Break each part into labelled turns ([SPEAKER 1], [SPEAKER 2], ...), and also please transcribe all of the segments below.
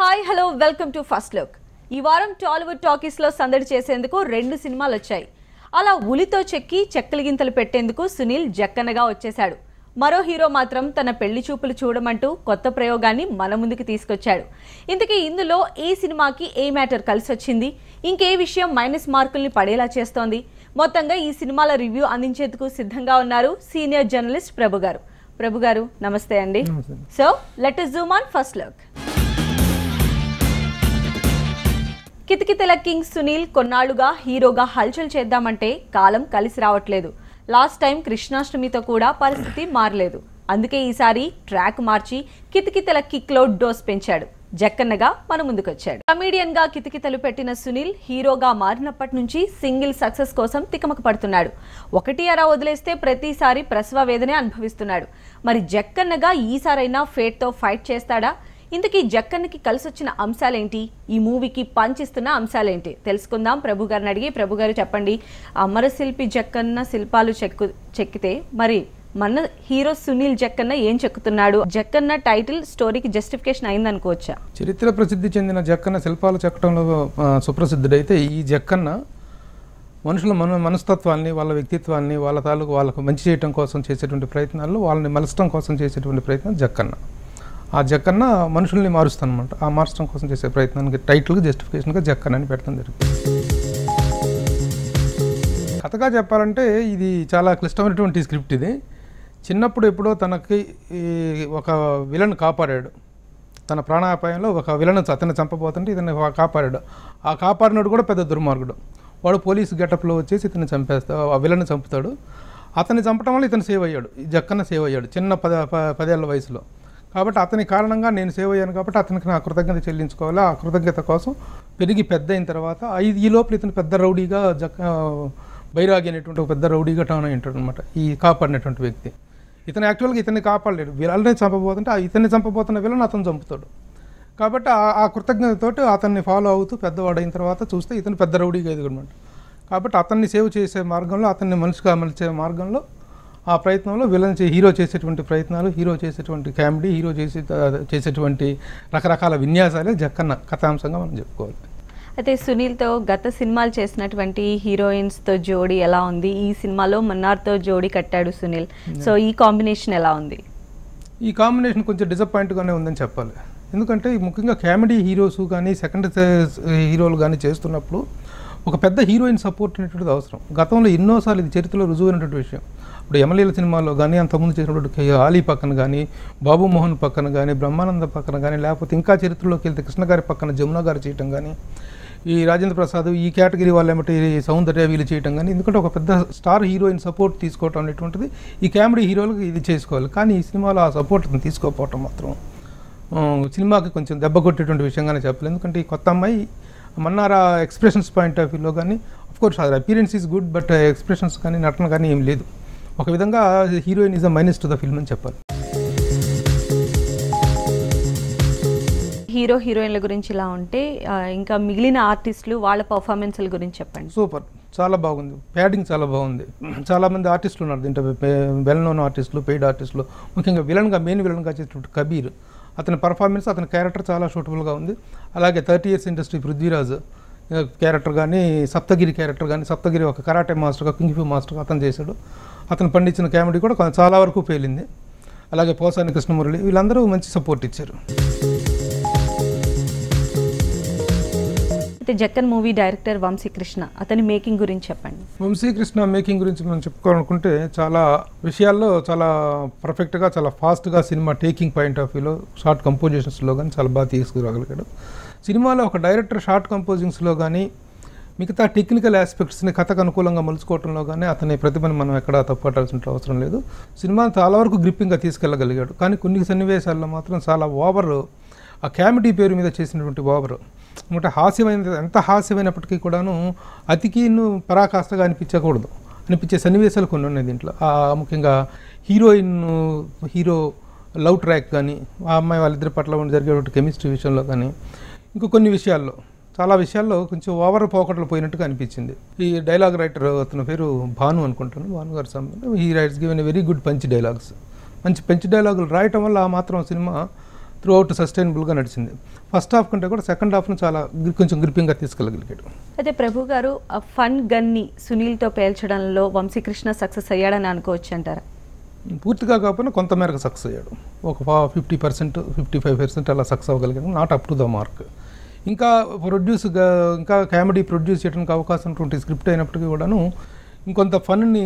[SPEAKER 1] Hi hello welcome to first look. ఈ వారం Tollywood talkies లో సందడి చేసేందుకు 2 సినిమాలు వచ్చాయి. అలా ఉలితో చెక్కి చెక్కలిగింతలు పెట్టేందుకు సునీల్ జక్కన్నగా వచ్చేశాడు. మరో హీరో మాత్రం తన పెళ్లి చూపులు చూడమంటూ కొత్త ప్రయోగాన్ని మన ముందుకు తీసుకొచ్చాడు. ఇంతకీ ఇందులో ఏ సినిమాకి ఏ మ్యాటర్ కలిసి వచ్చింది, ఇంకే విషయం మైనస్ మార్కుల్ని పడేలా చేస్తోంది? మొత్తంగా ఈ సినిమాల రివ్యూ అందించేందుకు సిద్ధంగా ఉన్నారు సీనియర్ జర్నలిస్ట్ ప్రభు గారు. ప్రభు గారు నమస్తే అండి. So let us zoom on first look. కితకితల కింగ్ సునీల్ కొన్నాళ్లుగా హీరోగా హల్చల్ చేద్దామంటే కాలం కలిసి రావట్లేదు. లాస్ట్ టైం కృష్ణాష్టమితో కూడా పరిస్థితి మారలేదు. అందుకే ఈసారి ట్రాక్ మార్చి కితకితల కిక్ లో డోస్ పెంచాడు. జక్కన్నగా మన ముందుకొచ్చాడు. కమీడియన్ గా కితకితలు పెట్టిన సునీల్ హీరోగా మారినప్పటి నుంచి సింగిల్ సక్సెస్ కోసం తికమక పడుతున్నాడు. ఒకటి అరా వదిలేస్తే ప్రతిసారి ప్రసవ వేదనే అనుభవిస్తున్నాడు. మరి జక్కన్నగా ఈసారైనా ఫేట్ తో ఫైట్ చేస్తాడా? ఇంతకీ జక్కన్నకి కలిసొచ్చిన అంశాలేంటి, ఈ మూవీకి పంచిస్తున్న అంశాలేంటి తెలుసుకుందాం. ప్రభు గారిని అడిగి, ప్రభు గారు చెప్పండి, అమరశిల్పి జక్కన్న శిల్పాలు చెక్కితే మరి మన హీరో సునీల్ జక్కన్న ఏం చెక్కుతున్నాడు? జక్కన్న టైటిల్ స్టోరీకి జస్టిఫికేషన్ అయింది అనుకోవచ్చా?
[SPEAKER 2] చరిత్ర ప్రసిద్ధి చెందిన జక్కన్న శిల్పాలు చెక్కడంలో సుప్రసిద్ధుడైతే ఈ జక్కన్న మనుషుల మనస్తత్వాన్ని, వాళ్ళ వ్యక్తిత్వాన్ని, వాళ్ళ తాలూకు వాళ్ళకు మంచి చేయడం కోసం చేసేటువంటి ప్రయత్నాలు, వాళ్ళని మలచడం కోసం చేసేటువంటి ప్రయత్నం జక్కన్న. ఆ జక్కన్న మనుషుల్ని మారుస్తాను అనమాట. ఆ మార్చడం కోసం చేసే ప్రయత్నానికి టైటిల్గా జస్టిఫికేషన్గా జక్కన్న అని పెడతాం జరిగింది. కథగా చెప్పాలంటే ఇది చాలా క్లిష్టమైనటువంటి స్క్రిప్ట్. ఇది చిన్నప్పుడు ఎప్పుడో తనకి ఒక విలన్ కాపాడాడు. తన ప్రాణాపాయంలో ఒక విలన్ అతన్ని చంపబోతుంటే ఇతన్ని కాపాడాడు. ఆ కాపాడినాడు కూడా పెద్ద దుర్మార్గుడు. వాడు పోలీసు గెటప్లో వచ్చేసి ఇతన్ని ఆ విలన్ చంపుతాడు. అతన్ని చంపడం వల్ల ఇతను సేవ్ అయ్యాడు. ఈ జక్కన్న సేవ్ అయ్యాడు చిన్న 10 ఏళ్ల వయసులో. కాబట్టి అతని కారణంగా నేను సేవ్ అయ్యాను కాబట్టి అతనికి నా కృతజ్ఞత చెల్లించుకోవాలి. ఆ కృతజ్ఞత కోసం పెరిగి పెద్ద అయిన తర్వాత ఈ లోపల ఇతను పెద్ద రౌడీగా బైరాగి అనేటువంటి ఒక పెద్ద రౌడీగా టర్న్ అయి ఉంటాడు అనమాట. ఈ కాపాడినటువంటి వ్యక్తి ఇతను యాక్చువల్గా ఇతన్ని కాపాడలేడు. విలన్ని చంపబోతుంటే ఇతన్ని చంపబోతున్న విలన్ అతను చంపుతాడు. కాబట్టి ఆ కృతజ్ఞతతోటి అతన్ని ఫాలో అవుతూ పెద్దవాడు అయిన తర్వాత చూస్తే ఇతను పెద్ద రౌడీగా ఎదుగునమాట. కాబట్టి అతన్ని సేవ్ చేసే మార్గంలో, అతన్ని మనిషిగా మలిచే మార్గంలో, ఆ ప్రయత్నంలో హీరో చేసేటువంటి ప్రయత్నాలు, హీరో చేసేటువంటి కామెడీ, హీరో చేసేటువంటి రకరకాల విన్యాసాలే జక్కన్న కథాంశంగా మనం చెప్పుకోవాలి.
[SPEAKER 1] అయితే సునీల్తో గత సినిమాలు చేసినటువంటి హీరోయిన్స్తో జోడీ ఎలా ఉంది? ఈ సినిమాలో మన్నార్తో జోడీ కట్టాడు సునీల్. సో ఈ కాంబినేషన్ ఎలా ఉంది?
[SPEAKER 2] ఈ కాంబినేషన్ కొంచెం డిసప్పాయింట్గానే ఉందని చెప్పాలి. ఎందుకంటే ముఖ్యంగా కామెడీ హీరోస్ కానీ సెకండ్ హీరోలు కానీ చేస్తున్నప్పుడు ఒక పెద్ద హీరోయిన్ సపోర్ట్ అనేటువంటిది అవసరం. గతంలో ఎన్నోసార్లు ఇది చరిత్రలో రుజువైనటువంటి విషయం. ఇప్పుడు ఎమ్మెల్యేల సినిమాలో కానీ, అంతకుముందు చేసినటువంటి ఆలీ పక్కన కానీ, బాబు మోహన్ పక్కన కానీ, బ్రహ్మానంద పక్కన కానీ, లేకపోతే ఇంకా చరిత్రలోకి వెళ్తే కృష్ణ గారి పక్కన జమున గారు చేయటం కానీ, ఈ రాజేంద్ర ప్రసాద్ ఈ కేటగిరీ వాళ్ళు ఏమిటి సౌందర్య వీళ్ళు చేయటం కానీ, ఎందుకంటే ఒక పెద్ద స్టార్ హీరోయిన్ సపోర్ట్ తీసుకోవటం అనేటువంటిది ఈ కామెడీ హీరోలకు ఇది చేసుకోవాలి. కానీ ఈ సినిమాలో ఆ సపోర్ట్ని తీసుకోకపోవటం మాత్రం సినిమాకి కొంచెం దెబ్బ కొట్టేటువంటి విషయంగానే చెప్పలేదు. ఎందుకంటే ఈ కొత్త అమ్మాయి మన్నారా ఎక్స్ప్రెషన్స్ పాయింట్ ఆఫ్ వ్యూలో కానీ, అఫ్కోర్స్ అది appearance is good, but expressions కానీ నటన కానీ ఏం లేదు. ఒక విధంగా heroine is a minus to the film అని చెప్పాలి.
[SPEAKER 1] హీరో హీరోయిన్ల గురించి ఇలా ఉంటే ఇంకా మిగిలిన ఆర్టిస్టులు వాళ్ళ పర్ఫార్మెన్స్ల గురించి చెప్పండి.
[SPEAKER 2] సూపర్, చాలా బాగుంది. ప్యాడింగ్ చాలా బాగుంది. చాలామంది ఆర్టిస్టులు ఉన్నారు దీంట్లో, వెల్ నోన్ ఆర్టిస్టులు, పెయిడ్ ఆర్టిస్టులు. ముఖ్యంగా మెయిన్ విలన్గా చేసినటువంటి కబీర్, అతని పర్ఫార్మెన్స్, అతని క్యారెక్టర్ చాలా సూటబుల్గా ఉంది. అలాగే 30 years ఇండస్ట్రీ పృథ్వీరాజ్ క్యారెక్టర్ కానీ, సప్తగిరి క్యారెక్టర్ కానీ, సప్తగిరి ఒక కరాటే మాస్టర్గా, కింగ్ఫూ మాస్టర్గా అతను చేశాడు. అతను పండించిన కామెడీ కూడా చాలా వరకు పేలింది. అలాగే పోసాని కృష్ణమురళి, వీళ్ళందరూ మంచి సపోర్ట్ ఇచ్చారు.
[SPEAKER 1] అయితే జక్కన్ మూవీ డైరెక్టర్ వంశీకృష్ణ, అతని మేకింగ్ గురించి చెప్పండి.
[SPEAKER 2] వంశీకృష్ణ మేకింగ్ గురించి మనం చెప్పుకోవాలనుకుంటే చాలా విషయాల్లో చాలా పర్ఫెక్ట్గా, చాలా ఫాస్ట్గా సినిమా టేకింగ్ పాయింట్ ఆఫ్ వ్యూలో, షార్ట్ కంపోజిషన్స్లో కానీ చాలా బాగా తీసుకురాగలిగాడు. సినిమాలో ఒక డైరెక్టర్ షార్ట్ కంపోజింగ్స్లో కానీ, మిగతా టెక్నికల్ ఆస్పెక్ట్స్ని కథకు అనుకూలంగా మలుచుకోవడంలో కానీ అతని ప్రతిభను మనం ఎక్కడా తప్పట్టాల్సిన అవసరం లేదు. సినిమాను చాలా వరకు గ్రిప్పింగ్గా తీసుకెళ్ళగలిగాడు. కానీ కొన్ని సన్నివేశాల్లో మాత్రం చాలా ఓవర్, ఆ కామెడీ పేరు మీద చేసినటువంటి ఓవర్ అంటే హాస్యమైన, ఎంత హాస్యమైనప్పటికీ కూడాను అతికిను పరాకాష్ఠగా అనిపించే సన్నివేశాలు కొన్ని ఉన్నాయి దీంట్లో. ముఖ్యంగా హీరో లవ్ ట్రాక్ కానీ, ఆ అమ్మాయి వాళ్ళిద్దరి పట్ల జరిగేటువంటి కెమిస్ట్రీ విషయంలో కానీ, ఇంకో కొన్ని విషయాల్లో, చాలా విషయాల్లో కొంచెం ఓవర్ పోకట్లు పోయినట్టుగా అనిపించింది. ఈ డైలాగ్ రైటర్ అతని పేరు భాను అనుకుంటాను, భాను గారి సంబంధం. He writes given very good punch dialogues. మంచి పంచ్ డైలాగులు రాయటం వల్ల ఆ మాత్రం సినిమా త్రూ అవుట్ సస్టైనబుల్గా నడిచింది. ఫస్ట్ హాఫ్ కంటే కూడా సెకండ్ హాఫ్ను చాలా కొంచెం గ్రిప్పింగ్గా తీసుకెళ్ళగలిగాడు.
[SPEAKER 1] అయితే ప్రభు గారు ఫన్ గన్ని సునీల్తో పేల్చడంలో వంశీకృష్ణ సక్సెస్ అయ్యాడని అనుకోవచ్చు అంటారా?
[SPEAKER 2] పూర్తిగా కాకపోయినా కొంత మేరకు సక్సెస్ అయ్యాడు. ఒక 50%, 55% అలా సక్సెస్ అవ్వగలిగాడు. Not up to the mark. ఇంకా ఇంకా కామెడీ ప్రొడ్యూస్ చేయడానికి అవకాశం ఉన్నటువంటి స్క్రిప్ట్ అయినప్పటికీ కూడాను ఇంకొంత ఫన్ని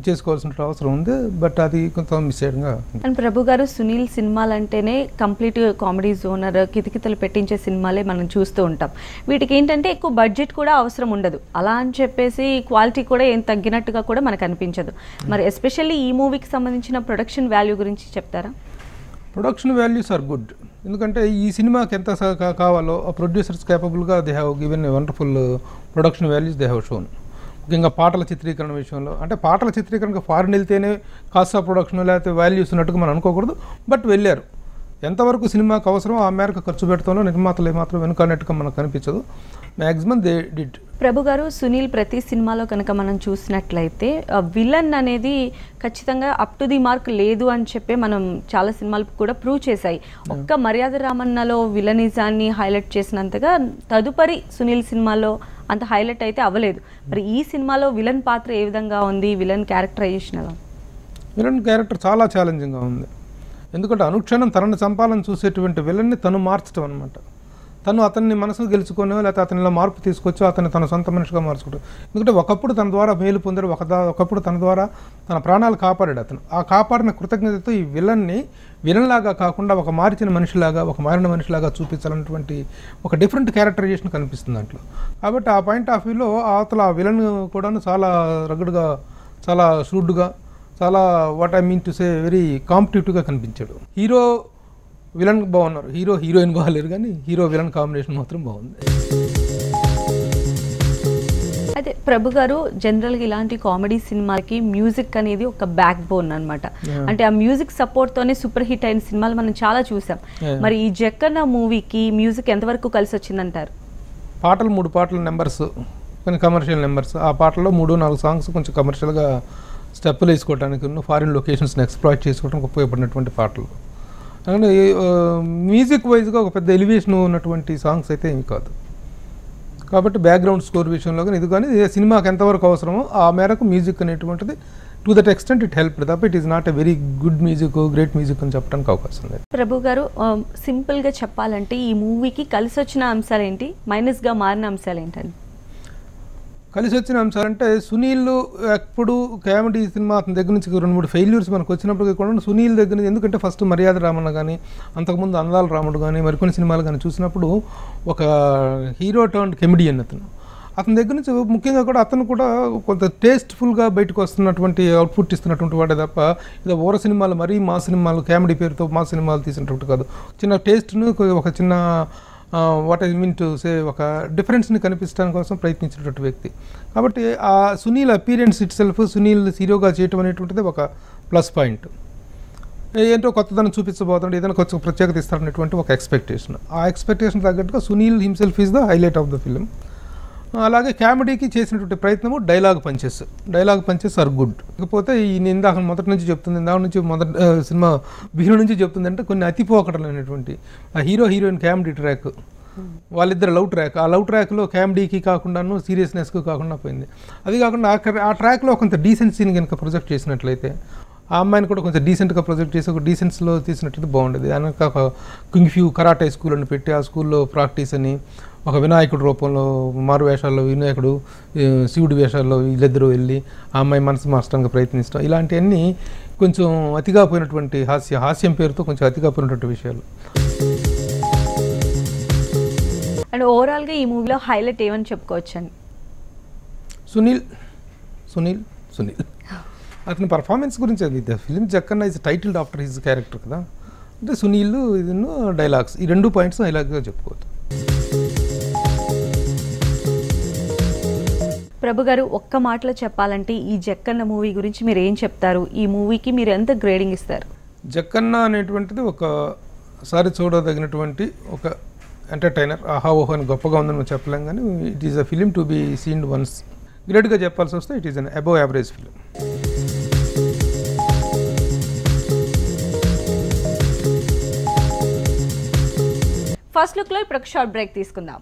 [SPEAKER 2] చేసుకోవాల్సిన అవసరం ఉంది. బట్ అది కొంత మిస్ అయ్యడంగా.
[SPEAKER 1] అండ్ ప్రభు గారు సునీల్ సినిమాలు అంటేనే కంప్లీట్ కామెడీ జోనర్, కితకితలు పెట్టించే సినిమాలే మనం చూస్తూ ఉంటాం. వీటికి ఏంటంటే ఎక్కువ బడ్జెట్ కూడా అవసరం ఉండదు. అలా అని చెప్పేసి క్వాలిటీ కూడా ఏం తగ్గినట్టుగా కూడా మనకు అనిపించదు. మరి ఎస్పెషల్లీ ఈ మూవీకి సంబంధించిన ప్రొడక్షన్ వాల్యూ గురించి చెప్తారా?
[SPEAKER 2] Production values are good. ఎందుకంటే ఈ సినిమాకి ఎంత కావాలో ఆ ప్రొడ్యూసర్స్ కేపబుల్గా they have given a wonderful production values they have shown. ముఖ్యంగా పాటల చిత్రీకరణ విషయంలో, అంటే పాటల చిత్రీకరణకు ఫారిన్ వెళ్తేనే కాస్ట్ ఆఫ్ ప్రొడక్షన్ లేకపోతే వాల్యూస్ ఉన్నట్టుగా మనం అనుకోకూడదు. బట్ వెళ్ళారు. ఎంతవరకు సినిమాకి అవసరం ఆ మేరకు ఖర్చు పెడతామో నిర్మాతలు ఏమాత్రం వెనుకన్నట్టుగా మనకు కనిపించదు. Maximum they did.
[SPEAKER 1] ప్రభు గారు సునీల్ ప్రతి సినిమాలో కనుక మనం చూసినట్లయితే విలన్ అనేది ఖచ్చితంగా అప్ టు ది మార్క్ లేదు అని చెప్పి మనం చాలా సినిమాలు కూడా ప్రూవ్ చేశాయి. ఒక్క మర్యాద రామన్నలో విలనిజాన్ని హైలైట్ చేసినంతగా తదుపరి సునీల్ సినిమాలో అంత హైలైట్ అయితే అవ్వలేదు. మరి ఈ సినిమాలో విలన్ పాత్ర ఏ విధంగా ఉంది? విలన్ క్యారెక్టరైజేషన్ ఎలా?
[SPEAKER 2] విలన్ క్యారెక్టర్ చాలా ఛాలెంజింగ్గా ఉంది. ఎందుకంటే అనుక్షణం తనని చంపాలని చూసేటువంటి విలన్ని తను మార్చడం అనమాట. తను అతన్ని మనసు గెలుచుకొని లేకపోతే అతనిలో మార్పు తీసుకొచ్చి అతన్ని తన సొంత మనిషిగా మార్చుకుంటాడు. ఎందుకంటే ఒకప్పుడు తన ద్వారా మేలు పొందాడు, ఒకప్పుడు తన ద్వారా తన ప్రాణాలు కాపాడాడు అతను. ఆ కాపాడిన కృతజ్ఞతతో ఈ విలన్ని విలన్లాగా కాకుండా ఒక మారిన మనిషిలాగా చూపించాలన్నటువంటి ఒక డిఫరెంట్ క్యారెక్టరైజేషన్ కనిపిస్తుంది దాంట్లో. కాబట్టి ఆ పాయింట్ ఆఫ్ వ్యూలో అవతల ఆ విలన్ కూడా చాలా రగడ్గా, చాలా ష్రూడ్గా, చాలా what I mean to say very కాంపిటేటివ్గా కనిపించాడు. హీరో విలన్ బాగున్నారు, హీరోయిన్ బాగాలేరు, కానీ హీరో విలన్ కాంబినేషన్ మాత్రం బాగుంది.
[SPEAKER 1] అయితే ప్రభు గారు జనరల్గా ఇలాంటి కామెడీ సినిమాకి మ్యూజిక్ అనేది ఒక బ్యాక్ బోన్ అనమాట. అంటే ఆ మ్యూజిక్ సపోర్ట్ తోనే సూపర్ హిట్ అయిన సినిమాలు మనం చాలా చూసాం. మరి ఈ జక్కన్న మూవీకి మ్యూజిక్ ఎంతవరకు కలిసి వచ్చిందంటారు?
[SPEAKER 2] పాటలు 3 పాటలు నెంబర్స్, కొన్ని కమర్షియల్ నెంబర్స్. ఆ పాటల్లో 3-4 సాంగ్స్ కొంచెం కమర్షియల్గా స్టెప్పులు వేసుకోవడానికి, ఫారిన్ లొకేషన్స్ని ఎక్స్ప్లాయిట్ చేసుకోవడానికి ఉపయోగపడినటువంటి పాటలు. అలాగే మ్యూజిక్ వైజ్గా ఒక పెద్ద ఎలివేషన్ ఉన్నటువంటి సాంగ్స్ అయితే ఏమి కాదు. కాబట్టి బ్యాక్గ్రౌండ్ స్కోర్ విషయంలో కానీ ఇది కానీ సినిమాకి ఎంతవరకు అవసరమో ఆ మేరకు మ్యూజిక్ అనేటువంటిది to that extent it help. తప్ప it is not a very good music, great music అని చెప్పడానికి అవకాశం లేదు.
[SPEAKER 1] ప్రభు గారు సింపుల్గా చెప్పాలంటే ఈ మూవీకి కలిసి వచ్చిన అంశాలు ఏంటి, మైనస్గా మారిన అంశాలు ఏంటండి?
[SPEAKER 2] కలిసి వచ్చిన అంశాలంటే సునీల్ ఎప్పుడు కామెడీ సినిమా అతని దగ్గర నుంచి 2-3 ఫెయిల్యూర్స్ మనకు వచ్చినప్పటికీ కూడా సునీల్ దగ్గర నుంచి, ఎందుకంటే ఫస్ట్ మర్యాద రామన్న కానీ అంతకుముందు అందాల రాముడు కానీ మరికొన్ని సినిమాలు కానీ చూసినప్పుడు ఒక హీరో టర్న్ కమెడియన్ అతని దగ్గర నుంచి ముఖ్యంగా కూడా అతను కూడా కొంత టేస్ట్ఫుల్గా బయటకు వస్తున్నటువంటి అవుట్పుట్ ఇస్తున్నటువంటి వాడే తప్ప ఇది ఓర సినిమాలు మరీ మా సినిమాలు కామెడీ పేరుతో మా సినిమాలు తీసినటువంటి కాదు. చిన్న టేస్ట్ను ఒక చిన్న వాట్ ఐ మీన్ టు సే ఒక డిఫరెన్స్ని కనిపించడానికి కోసం ప్రయత్నించినటువంటి వ్యక్తి. కాబట్టి ఆ Sunil appearance it self, Sunil హీరోగా చేయటం అనేటువంటిది ఒక ప్లస్ పాయింట్. ఏంటో కొత్తదనం చూపించబోతుంటే ఏదైనా కొంచెం ప్రత్యేకత ఇస్తారనేటువంటి ఒక ఎక్స్పెక్టేషన్. ఆ ఎక్స్పెక్టేషన్ తగ్గట్టుగా Sunil himself is the highlight of the film. అలాగే కామెడీకి చేసినటువంటి ప్రయత్నము డైలాగ్ పంచెస్ ఆర్ గుడ్. ఇకపోతే ఈ ఇందాక మొదటి నుంచి సినిమా బిగిన నుంచి చెప్తుంది అంటే కొన్ని అతిపోకడలు అనేటువంటి ఆ హీరోయిన్ కామెడీ ట్రాక్, వాళ్ళిద్దరు లవ్ ట్రాక్, ఆ లవ్ ట్రాక్లో కామెడీకి కాకుండాను సీరియస్నెస్కి కాకుండా పోయింది. అది కాకుండా ఆ ట్రాక్లో కొంత డీసెన్సీని కనుక ప్రొజెక్ట్ చేసినట్లయితే ఆ అమ్మాయిని కూడా కొంచెం డీసెంట్గా ప్రొజెక్ట్ చేసి ఒక డీసెన్స్లో తీసినట్టు బాగుండేది. అనక ఒక కింగ్ఫ్యూ కరాటే స్కూల్ అని పెట్టి ఆ స్కూల్లో ప్రాక్టీస్ అని ఒక వినాయకుడు రూపంలో మారు వేషాల్లో వినాయకుడు, శివుడి వేషాల్లో వీళ్ళిద్దరూ వెళ్ళి ఆ అమ్మాయి మనసు మార్చడానికి ప్రయత్నిస్తాం. ఇలాంటివన్నీ కొంచెం అతిగా పోయినటువంటి హాస్యం పేరుతో కొంచెం అతిగా పోయినటువంటి విషయాలు.
[SPEAKER 1] అండ్ ఓవరాల్గా ఈ మూవీలో హైలైట్ ఏమని చెప్పుకోవచ్చండి?
[SPEAKER 2] సునీల్ అతని పర్ఫార్మెన్స్ గురించి. అది film Jakkanna is titled after his character కదా. అంటే సునీల్ ఇది డైలాగ్స్, ఈ 2 పాయింట్స్ డైలాగ్గా చెప్పుకోవచ్చు.
[SPEAKER 1] ప్రభు గారు ఒక్క మాటలో చెప్పాలంటే ఈ జక్కన్న మూవీ గురించి మీరు ఏం చెప్తారు? ఈ మూవీకి మీరు ఎంత గ్రేడింగ్ ఇస్తారు? జక్కన్న అనేటువంటిది ఒకసారి చూడదగినటువంటి ఒక ఎంటర్టైనర్. ఆహా ఓహో అని గొప్పగా ఉందని మనం చెప్పలేం, కానీ it is a film to be seen once. గ్రేట్గా చెప్పాల్సి వస్తే it is an above average film. First లుక్లో ఇప్పుడు ఒక షార్ట్ బ్రేక్ తీసుకుందాం.